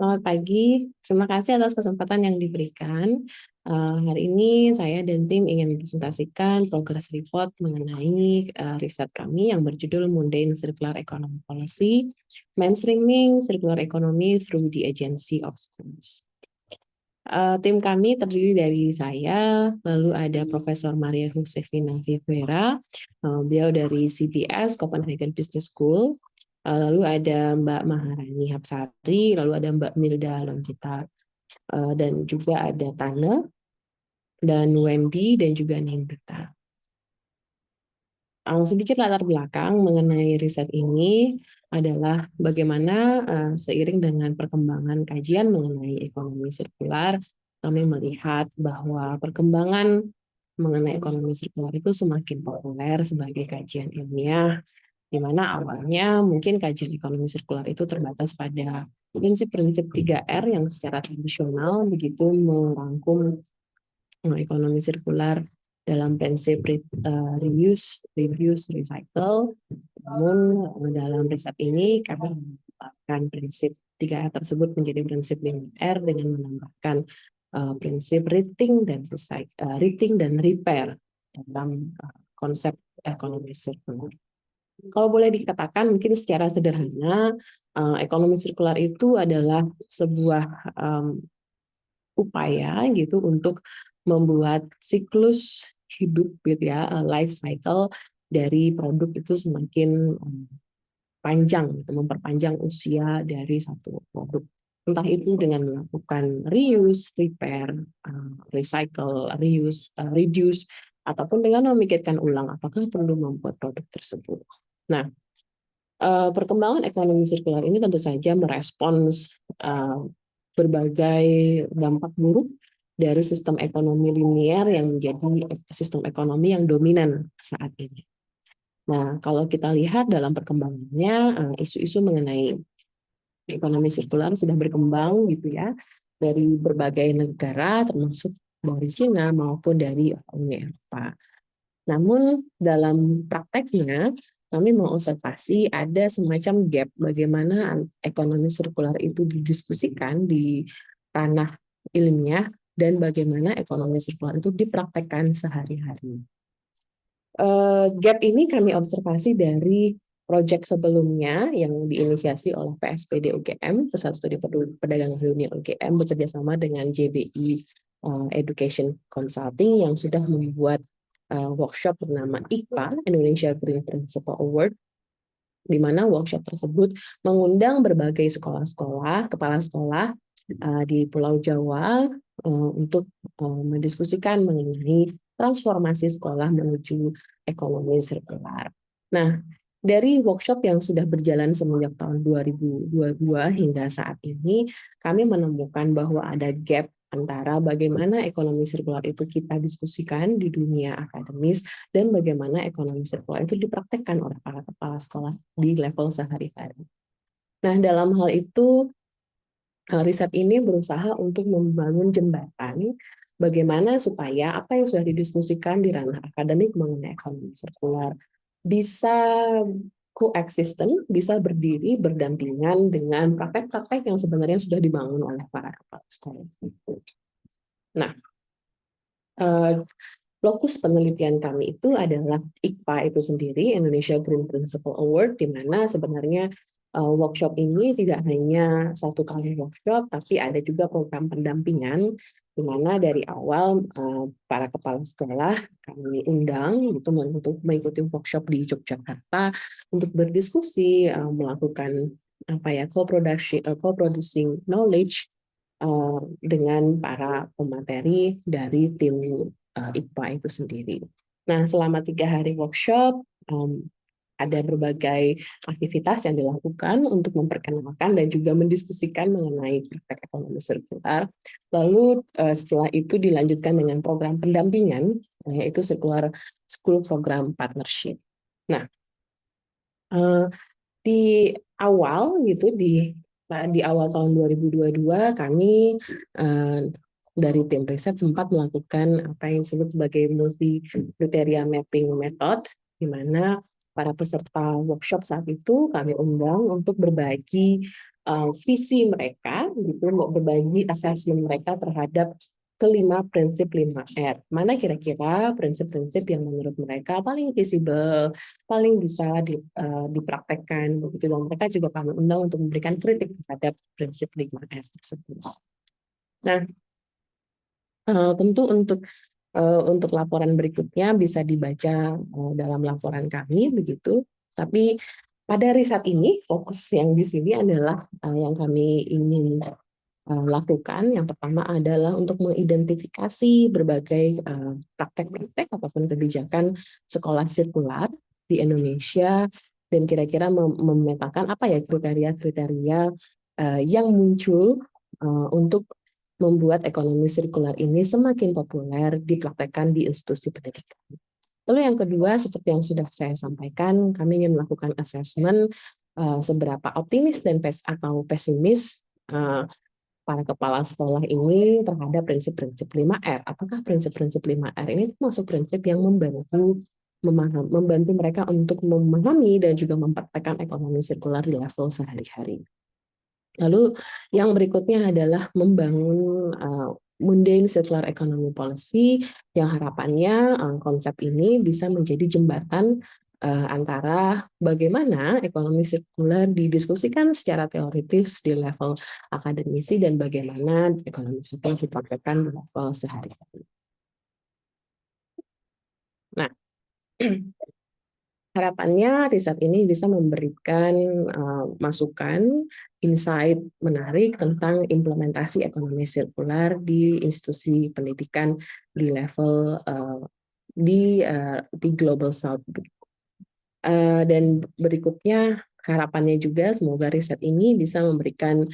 Selamat pagi, terima kasih atas kesempatan yang diberikan. Hari ini saya dan tim ingin presentasikan progress report mengenai riset kami yang berjudul Mundane Circular Economy Policy, Mainstreaming Circular Economy Through the Agency of Schools. Tim kami terdiri dari saya, lalu ada Profesor Maria Josefina Rivera, beliau dari CBS Copenhagen Business School, lalu ada Mbak Maharani Hapsari, lalu ada Mbak Milda Longita, dan juga ada Tane, dan Wendy, dan juga Nindita. Sedikit latar belakang mengenai riset ini adalah bagaimana seiring dengan perkembangan kajian mengenai ekonomi sirkular, kami melihat bahwa perkembangan mengenai ekonomi sirkular itu semakin populer sebagai kajian ilmiah, di mana awalnya mungkin kajian ekonomi sirkular itu terbatas pada prinsip-prinsip 3R yang secara tradisional begitu merangkum ekonomi sirkular dalam prinsip reuse, reduce, recycle. Namun dalam riset ini kami menambahkan prinsip 3R tersebut menjadi prinsip 5R dengan menambahkan prinsip rating dan repair dalam konsep ekonomi sirkular. Kalau boleh dikatakan mungkin secara sederhana, ekonomi sirkular itu adalah sebuah upaya gitu untuk membuat siklus hidup gitu ya, life cycle dari produk itu semakin panjang gitu, memperpanjang usia dari satu produk. Entah itu dengan melakukan reuse, repair, recycle, reuse, reduce, ataupun dengan memikirkan ulang apakah perlu membuat produk tersebut. Nah, perkembangan ekonomi sirkular ini tentu saja merespons berbagai dampak buruk dari sistem ekonomi linear yang menjadi sistem ekonomi yang dominan saat ini. Nah, kalau kita lihat dalam perkembangannya, isu-isu mengenai ekonomi sirkular sudah berkembang gitu ya dari berbagai negara, termasuk dari China maupun dari Uni Eropa. Namun dalam prakteknya kami mengobservasi ada semacam gap bagaimana ekonomi sirkular itu didiskusikan di ranah ilmiah dan bagaimana ekonomi sirkular itu dipraktekkan sehari-hari. Gap ini kami observasi dari proyek sebelumnya yang diinisiasi oleh PSPD UGM, Pusat Studi Perdagangan Dunia UGM, bekerja sama dengan JBI Education Consulting yang sudah membuat workshop bernama ICPA, Indonesia Green Principle Award, di mana workshop tersebut mengundang berbagai sekolah-sekolah, kepala sekolah di Pulau Jawa untuk mendiskusikan mengenai transformasi sekolah menuju ekonomi sirkular. Nah, dari workshop yang sudah berjalan semenjak tahun 2022 hingga saat ini, kami menemukan bahwa ada gap antara bagaimana ekonomi sirkular itu kita diskusikan di dunia akademis dan bagaimana ekonomi sirkular itu dipraktekkan oleh para kepala sekolah di level sehari-hari. Nah, dalam hal itu, riset ini berusaha untuk membangun jembatan bagaimana supaya apa yang sudah didiskusikan di ranah akademik mengenai ekonomi sirkular bisa koeksisten, bisa berdiri berdampingan dengan praktek-praktek yang sebenarnya sudah dibangun oleh para kepala sekolah. Nah, lokus penelitian kami itu adalah ICPA itu sendiri, Indonesia Green Principle Award, di mana sebenarnya workshop ini tidak hanya satu kali workshop, tapi ada juga program pendampingan, di mana dari awal para kepala sekolah kami undang untuk mengikuti workshop di Yogyakarta untuk berdiskusi, melakukan co-producing knowledge dengan para pemateri dari tim ICPA itu sendiri. Nah, selama 3 hari workshop, ada berbagai aktivitas yang dilakukan untuk memperkenalkan dan juga mendiskusikan mengenai praktek ekonomi sirkular. Lalu setelah itu dilanjutkan dengan program pendampingan, yaitu Circular School Program Partnership. Nah, di awal gitu di awal tahun 2022 kami dari tim riset sempat melakukan apa yang disebut sebagai multi kriteria mapping method, di mana para peserta workshop saat itu kami undang untuk berbagi visi mereka, gitu, berbagi asesmen mereka terhadap kelima prinsip 5R. Mana kira-kira prinsip-prinsip yang menurut mereka paling visible, paling bisa dipraktekkan, begitu. Dan mereka juga kami undang untuk memberikan kritik terhadap prinsip 5R tersebut. Nah, tentu untuk laporan berikutnya bisa dibaca dalam laporan kami, begitu. Tapi pada riset ini fokus yang di sini adalah yang kami ingin lakukan. Yang pertama adalah untuk mengidentifikasi berbagai praktek-praktek ataupun kebijakan sekolah sirkular di Indonesia dan kira-kira memetakan apa ya kriteria-kriteria yang muncul untuk membuat ekonomi sirkular ini semakin populer dipraktekkan di institusi pendidikan. Lalu yang kedua, seperti yang sudah saya sampaikan, kami ingin melakukan asesmen seberapa optimis dan atau pesimis para kepala sekolah ini terhadap prinsip-prinsip 5R. Apakah prinsip-prinsip 5R ini termasuk prinsip yang membantu mereka untuk memahami dan juga mempraktekkan ekonomi sirkular di level sehari-hari. Lalu yang berikutnya adalah membangun mundane circular economy policy yang harapannya konsep ini bisa menjadi jembatan antara bagaimana ekonomi sirkular didiskusikan secara teoritis di level akademisi dan bagaimana ekonomi sirkular dipraktekkan di level sehari-hari. Nah, harapannya riset ini bisa memberikan masukan, insight menarik tentang implementasi ekonomi sirkular di institusi pendidikan di level di Global South. Dan berikutnya harapannya juga semoga riset ini bisa memberikan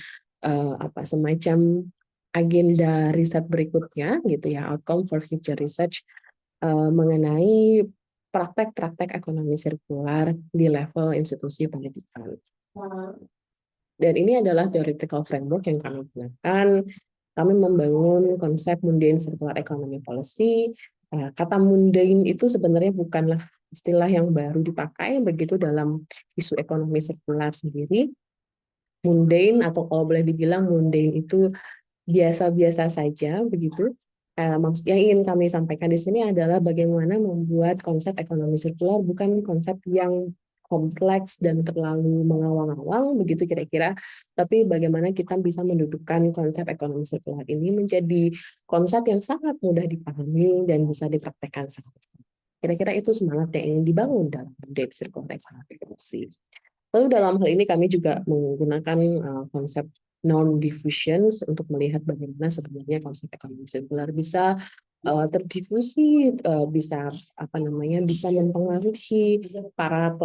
semacam agenda riset berikutnya, gitu ya, outcome for future research mengenai praktek-praktek ekonomi sirkular di level institusi pendidikan. Dan ini adalah theoretical framework yang kami gunakan. Kami membangun konsep mundane circular economy policy. Kata mundane itu sebenarnya bukanlah istilah yang baru dipakai begitu dalam isu ekonomi sirkular sendiri. Mundane atau kalau boleh dibilang mundane itu biasa-biasa saja, begitu. Yang ingin kami sampaikan di sini adalah bagaimana membuat konsep ekonomi sirkular bukan konsep yang kompleks dan terlalu mengawang-awang, begitu kira-kira, tapi bagaimana kita bisa mendudukkan konsep ekonomi sirkular ini menjadi konsep yang sangat mudah dipahami dan bisa dipraktekkan sehari-hari. Kira-kira itu semangat yang ingin dibangun dalam Mundane Circular Economy Policy. Lalu dalam hal ini kami juga menggunakan konsep non-diffusions untuk melihat bagaimana sebenarnya konsep ekonomi sirkular bisa terdifusi, bisa bisa mempengaruhi para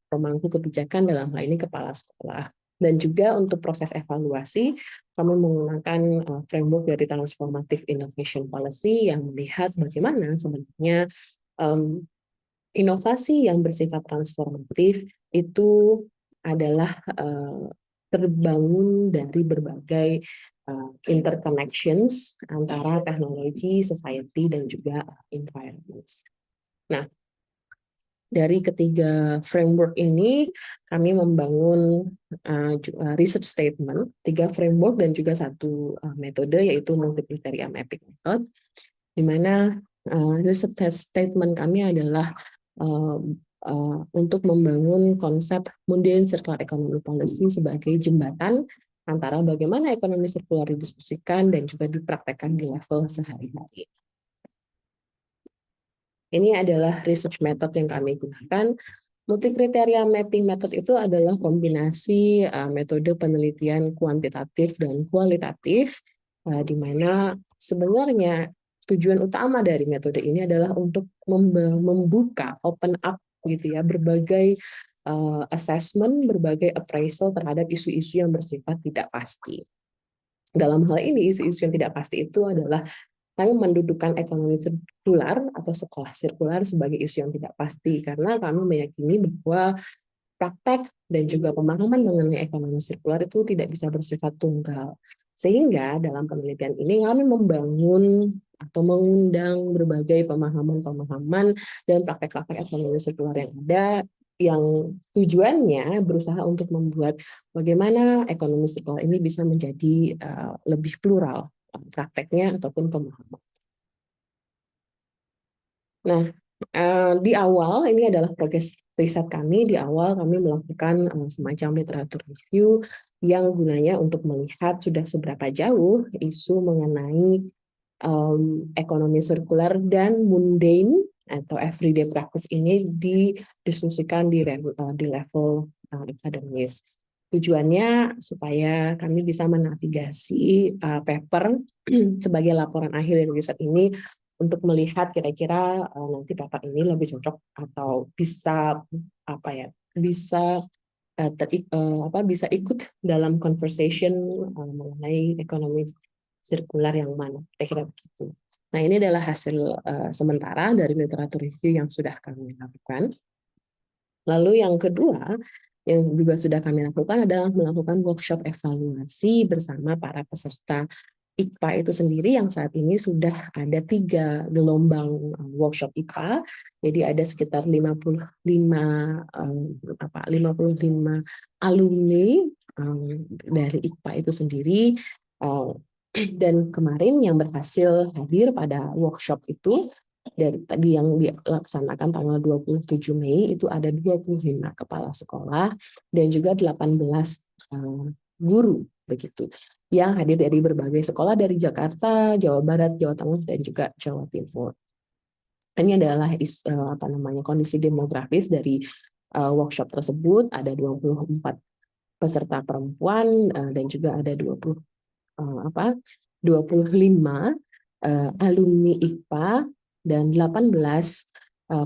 pemangku kebijakan dalam hal ini kepala sekolah. Dan juga untuk proses evaluasi, kami menggunakan framework dari Transformative Innovation Policy yang melihat bagaimana sebenarnya inovasi yang bersifat transformatif itu adalah terbangun dari berbagai interconnections antara teknologi, society, dan juga environment. Nah, dari ketiga framework ini, kami membangun research statement, 3 framework dan juga 1 metode, yaitu multi-criteria mapping method, di mana research statement kami adalah untuk membangun konsep mundane circular economy policy sebagai jembatan antara bagaimana ekonomi sirkular didiskusikan dan juga dipraktekkan di level sehari-hari. Ini adalah research method yang kami gunakan. Multi-kriteria mapping method itu adalah kombinasi metode penelitian kuantitatif dan kualitatif, di mana sebenarnya tujuan utama dari metode ini adalah untuk membuka, open up gitu ya, berbagai assessment, berbagai appraisal terhadap isu-isu yang bersifat tidak pasti. Dalam hal ini, isu-isu yang tidak pasti itu adalah kami mendudukkan ekonomi sirkular atau sekolah sirkular sebagai isu yang tidak pasti, karena kami meyakini bahwa praktek dan juga pemahaman mengenai ekonomi sirkular itu tidak bisa bersifat tunggal. Sehingga dalam penelitian ini kami membangun atau mengundang berbagai pemahaman-pemahaman dan praktek-praktek ekonomi sirkular yang ada yang tujuannya berusaha untuk membuat bagaimana ekonomi sirkular ini bisa menjadi lebih plural prakteknya ataupun pemahaman. Nah, di awal ini adalah progres riset kami. Di awal kami melakukan semacam literatur review yang gunanya untuk melihat sudah seberapa jauh isu mengenai ekonomi sirkular dan mundane atau everyday practice ini didiskusikan di level akademis. Tujuannya supaya kami bisa menavigasi paper sebagai laporan akhir dari riset ini untuk melihat kira-kira nanti paper ini lebih cocok atau bisa apa ya bisa bisa ikut dalam conversation mengenai ekonomi sirkular yang mana, kira-kira begitu. Nah, ini adalah hasil sementara dari literatur review yang sudah kami lakukan. Lalu yang kedua, yang juga sudah kami lakukan adalah melakukan workshop evaluasi bersama para peserta IKPA itu sendiri yang saat ini sudah ada 3 gelombang workshop IKPA. Jadi ada sekitar 55 alumni dari IKPA itu sendiri. Dan kemarin yang berhasil hadir pada workshop itu dari tadi yang dilaksanakan tanggal 27 Mei itu ada 25 kepala sekolah dan juga 18 guru begitu yang hadir dari berbagai sekolah dari Jakarta, Jawa Barat, Jawa Tengah dan juga Jawa Timur. Ini adalah kondisi demografis dari workshop tersebut. Ada 24 peserta perempuan dan juga ada 25 alumni IKPA dan 18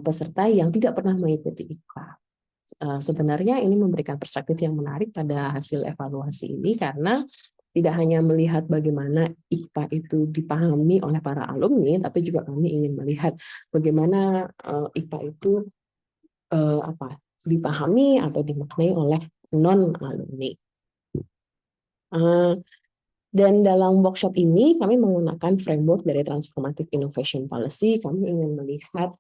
peserta yang tidak pernah mengikuti IKPA. Sebenarnya ini memberikan perspektif yang menarik pada hasil evaluasi ini karena tidak hanya melihat bagaimana IKPA itu dipahami oleh para alumni, tapi juga kami ingin melihat bagaimana IKPA itu dipahami atau dimaknai oleh non-alumni. Dan dalam workshop ini kami menggunakan framework dari Transformative Innovation Policy. Kami ingin melihat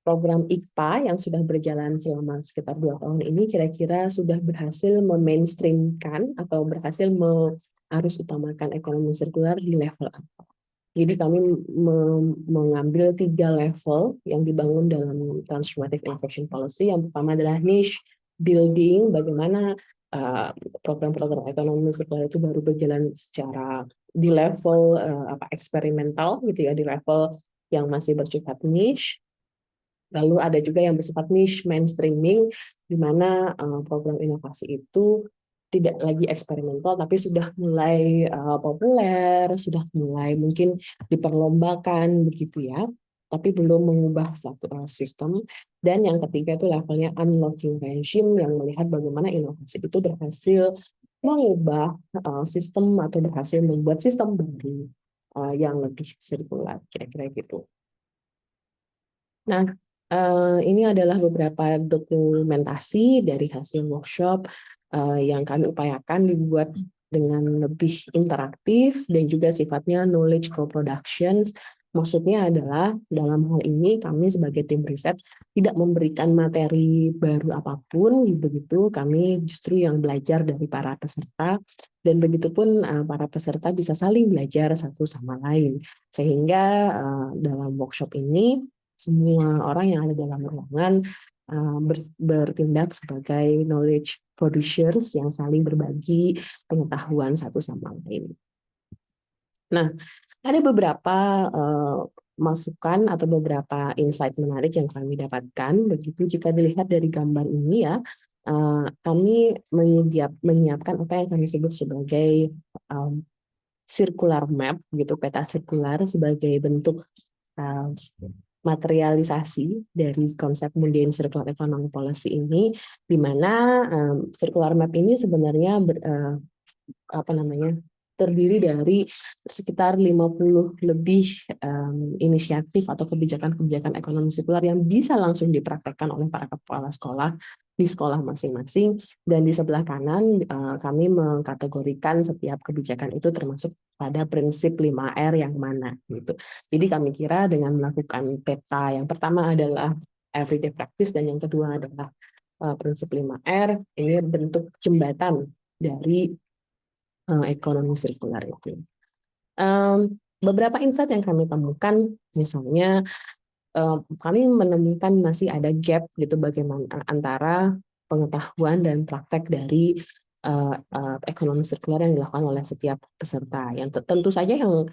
program IKPA yang sudah berjalan selama sekitar 2 tahun ini kira-kira sudah berhasil memainstreamkan atau berhasil harus utamakan ekonomi sirkular di level apa. Jadi kami mengambil 3 level yang dibangun dalam Transformative Innovation Policy. Yang pertama adalah niche building, bagaimana program-program ekonomi sirkular itu baru berjalan secara di level eksperimental gitu ya, di level yang masih bersifat niche. Lalu ada juga yang bersifat niche mainstreaming, di mana program inovasi itu tidak lagi eksperimental, tapi sudah mulai populer, sudah mulai mungkin diperlombakan begitu ya, tapi belum mengubah satu sistem. Dan yang ketiga itu levelnya unlocking regime, yang melihat bagaimana inovasi itu berhasil mengubah sistem atau berhasil membuat sistem baru yang lebih sirkular, kira-kira gitu. Nah, ini adalah beberapa dokumentasi dari hasil workshop yang kami upayakan dibuat dengan lebih interaktif dan juga sifatnya knowledge co-production. Maksudnya adalah dalam hal ini kami sebagai tim riset tidak memberikan materi baru apapun, begitu kami justru yang belajar dari para peserta dan begitupun para peserta bisa saling belajar satu sama lain. Sehingga dalam workshop ini semua orang yang ada dalam ruangan bertindak sebagai knowledge producers yang saling berbagi pengetahuan satu sama lain. Nah, ada beberapa masukan atau beberapa insight menarik yang kami dapatkan. Begitu jika dilihat dari gambar ini ya, kami menyiapkan apa yang kami sebut sebagai circular map, gitu, peta sirkular sebagai bentuk materialisasi dari konsep mundane circular economic policy ini, di mana circular map ini sebenarnya terdiri dari sekitar 50 lebih inisiatif atau kebijakan-kebijakan ekonomi sirkular yang bisa langsung dipraktekkan oleh para kepala sekolah di sekolah masing-masing. Dan di sebelah kanan kami mengkategorikan setiap kebijakan itu termasuk pada prinsip 5R yang mana gitu. Jadi kami kira dengan melakukan peta, yang pertama adalah everyday practice, dan yang kedua adalah prinsip 5R. Ini bentuk jembatan dari ekonomi sirkular itu. Beberapa insight yang kami temukan, misalnya kami menemukan masih ada gap gitu bagaimana antara pengetahuan dan praktek dari ekonomi sirkular yang dilakukan oleh setiap peserta. Yang tentu saja yang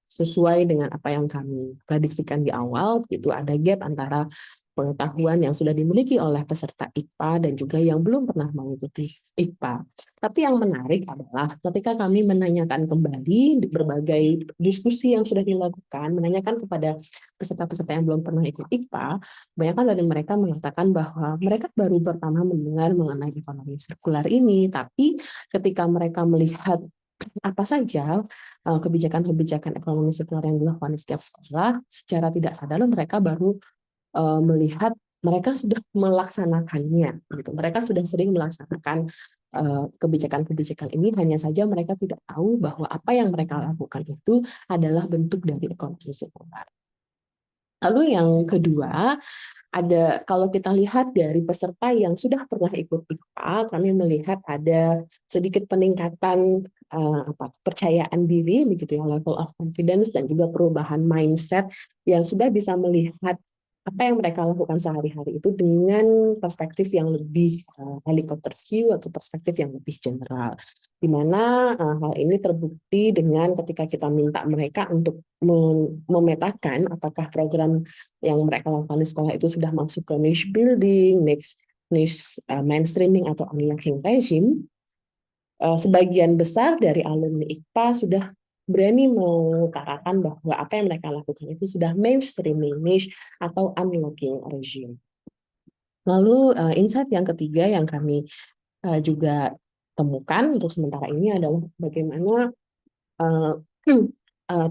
sesuai dengan apa yang kami prediksikan di awal, itu ada gap antara pengetahuan yang sudah dimiliki oleh peserta IKPA dan juga yang belum pernah mengikuti IKPA. Tapi yang menarik adalah ketika kami menanyakan kembali di berbagai diskusi yang sudah dilakukan, menanyakan kepada peserta-peserta yang belum pernah ikut IKPA, kebanyakan dari mereka mengatakan bahwa mereka baru pertama mendengar mengenai ekonomi sirkular ini, tapi ketika mereka melihat apa saja kebijakan-kebijakan ekonomi sirkular yang dilakukan di setiap sekolah, secara tidak sadar mereka baru melihat mereka sudah melaksanakannya, gitu. Mereka sudah sering melaksanakan kebijakan-kebijakan ini, hanya saja mereka tidak tahu bahwa apa yang mereka lakukan itu adalah bentuk dari ekonomi sirkular. Lalu yang kedua, kalau kita lihat dari peserta yang sudah pernah ikut IKPA, kami melihat ada sedikit peningkatan kepercayaan diri, begitu ya, level of confidence, dan juga perubahan mindset yang sudah bisa melihat apa yang mereka lakukan sehari-hari itu dengan perspektif yang lebih helicopter view atau perspektif yang lebih general. Di mana hal ini terbukti dengan ketika kita minta mereka untuk memetakan apakah program yang mereka lakukan di sekolah itu sudah masuk ke niche building, niche mainstreaming atau unlocking regime. Sebagian besar dari alumni IKPA sudah berani mengutarakan bahwa apa yang mereka lakukan itu sudah mainstreaming niche atau unlocking regime. Lalu insight yang ketiga yang kami juga temukan untuk sementara ini adalah bagaimana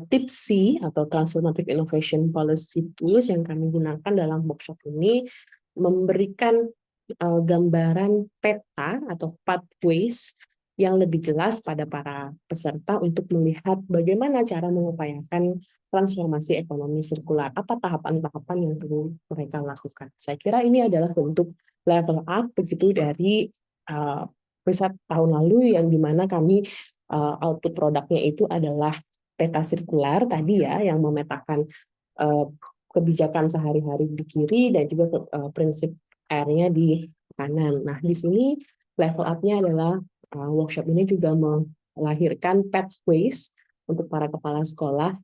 tips C atau Transformative Innovation Policy Tools yang kami gunakan dalam workshop ini memberikan gambaran peta atau pathways yang lebih jelas pada para peserta untuk melihat bagaimana cara mengupayakan transformasi ekonomi sirkular. Apa tahapan-tahapan yang perlu mereka lakukan? Saya kira ini adalah bentuk level up begitu dari riset tahun lalu, yang dimana kami output produknya itu adalah peta sirkular tadi ya, yang memetakan kebijakan sehari-hari di kiri dan juga prinsip R-nya di kanan. Nah, di sini level up-nya adalah workshop ini juga melahirkan pathways untuk para kepala sekolah,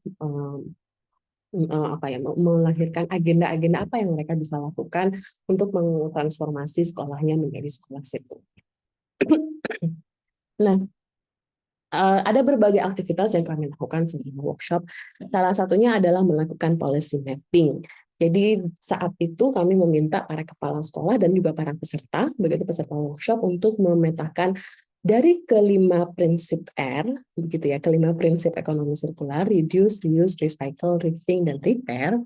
melahirkan agenda-agenda apa yang mereka bisa lakukan untuk mentransformasi sekolahnya menjadi sekolah sirkular. Nah, ada berbagai aktivitas yang kami lakukan selama workshop. Salah satunya adalah melakukan policy mapping. Jadi saat itu kami meminta para kepala sekolah dan juga para peserta, begitu peserta workshop, untuk memetakan dari kelima prinsip R, begitu ya, kelima prinsip ekonomi sirkular: reduce, reuse, recycle, rethink, dan repair.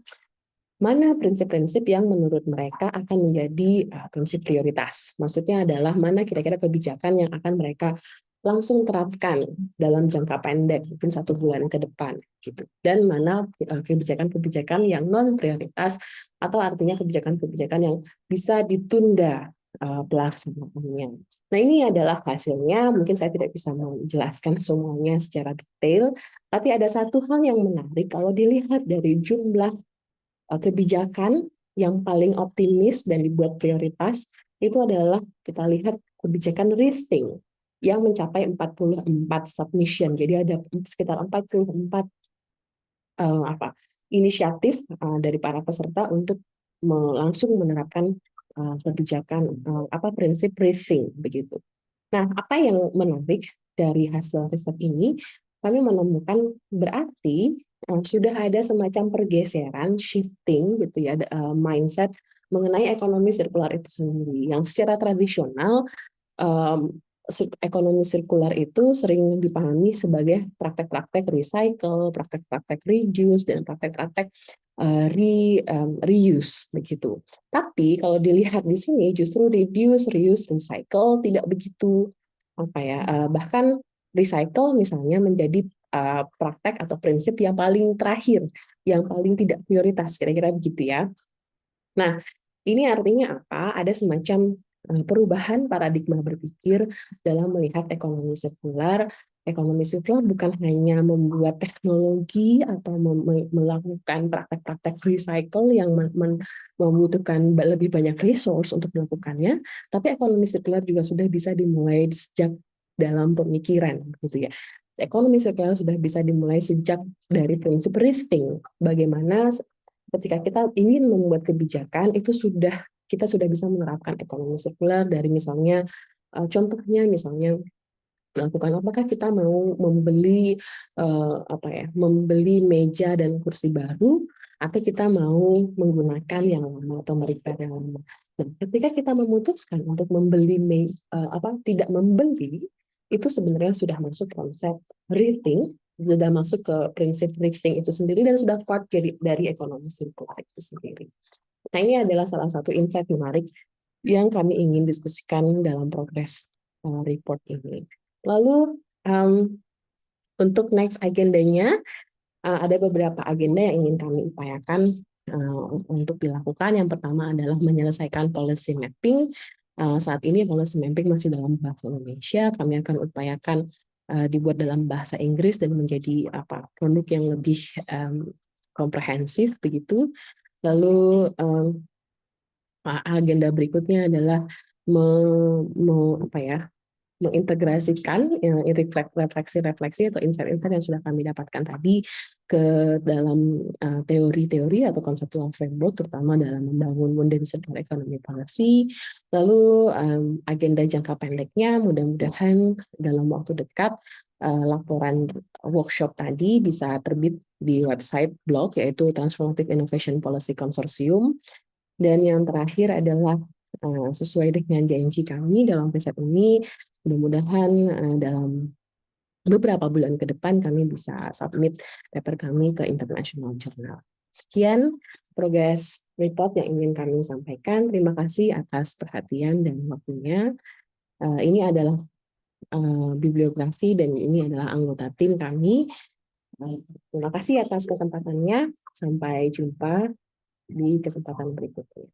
Mana prinsip-prinsip yang menurut mereka akan menjadi prinsip prioritas? Maksudnya adalah mana kira-kira kebijakan yang akan mereka langsung terapkan dalam jangka pendek, mungkin 1 bulan ke depan, gitu. Dan mana kebijakan-kebijakan yang non prioritas, atau artinya kebijakan-kebijakan yang bisa ditunda pelaksanaannya. Nah, ini adalah hasilnya. Mungkin saya tidak bisa menjelaskan semuanya secara detail, tapi ada satu hal yang menarik kalau dilihat dari jumlah kebijakan yang paling optimis dan dibuat prioritas, itu adalah kita lihat kebijakan rethink yang mencapai 44 submission. Jadi ada sekitar 44 inisiatif dari para peserta untuk langsung menerapkan kebijakan prinsip rethink begitu. Nah, apa yang menarik dari hasil riset ini, kami menemukan berarti sudah ada semacam pergeseran, shifting gitu ya, mindset mengenai ekonomi sirkular itu sendiri. Yang secara tradisional ekonomi sirkular itu sering dipahami sebagai praktek-praktek recycle, praktek-praktek reduce, dan praktek-praktek reuse begitu. Tapi kalau dilihat di sini justru reduce, reuse, recycle tidak begitu bahkan recycle misalnya menjadi praktek atau prinsip yang paling terakhir, yang paling tidak prioritas, kira-kira begitu ya. Nah, ini artinya apa? Ada semacam perubahan paradigma berpikir dalam melihat ekonomi sirkular. Ekonomi sirkular bukan hanya membuat teknologi atau melakukan praktek-praktek recycle yang membutuhkan lebih banyak resource untuk melakukannya, tapi ekonomi sirkular juga sudah bisa dimulai sejak dalam pemikiran, gitu ya. Ekonomi sirkular sudah bisa dimulai sejak dari prinsip rethink, bagaimana ketika kita ingin membuat kebijakan itu kita sudah bisa menerapkan ekonomi sirkular dari misalnya contohnya misalnya melakukan apakah kita mau membeli meja dan kursi baru atau kita mau menggunakan yang lama atau merepair yang lama. Nah, ketika kita memutuskan untuk tidak membeli, itu sebenarnya sudah masuk konsep rethink, sudah masuk ke prinsip rethink itu sendiri dan sudah part dari ekonomi sirkular itu sendiri. Nah, ini adalah salah satu insight menarik yang kami ingin diskusikan dalam progres report ini. Lalu untuk next agendanya, ada beberapa agenda yang ingin kami upayakan untuk dilakukan. Yang pertama adalah menyelesaikan policy mapping. Saat ini policy mapping masih dalam bahasa Indonesia. Kami akan upayakan dibuat dalam bahasa Inggris dan menjadi produk yang lebih komprehensif begitu. Lalu agenda berikutnya adalah mengintegrasikan refleksi-refleksi atau insight-insight yang sudah kami dapatkan tadi ke dalam teori-teori atau conceptual framework, terutama dalam membangun Modern Circular Economy Policy. Lalu agenda jangka pendeknya, mudah-mudahan dalam waktu dekat laporan workshop tadi bisa terbit di website blog, yaitu Transformative Innovation Policy Consortium. Dan yang terakhir adalah sesuai dengan janji kami dalam riset ini, mudah-mudahan dalam beberapa bulan ke depan kami bisa submit paper kami ke international journal. Sekian progres report yang ingin kami sampaikan. Terima kasih atas perhatian dan waktunya. Ini adalah bibliografi dan ini adalah anggota tim kami. Terima kasih atas kesempatannya. Sampai jumpa di kesempatan berikutnya.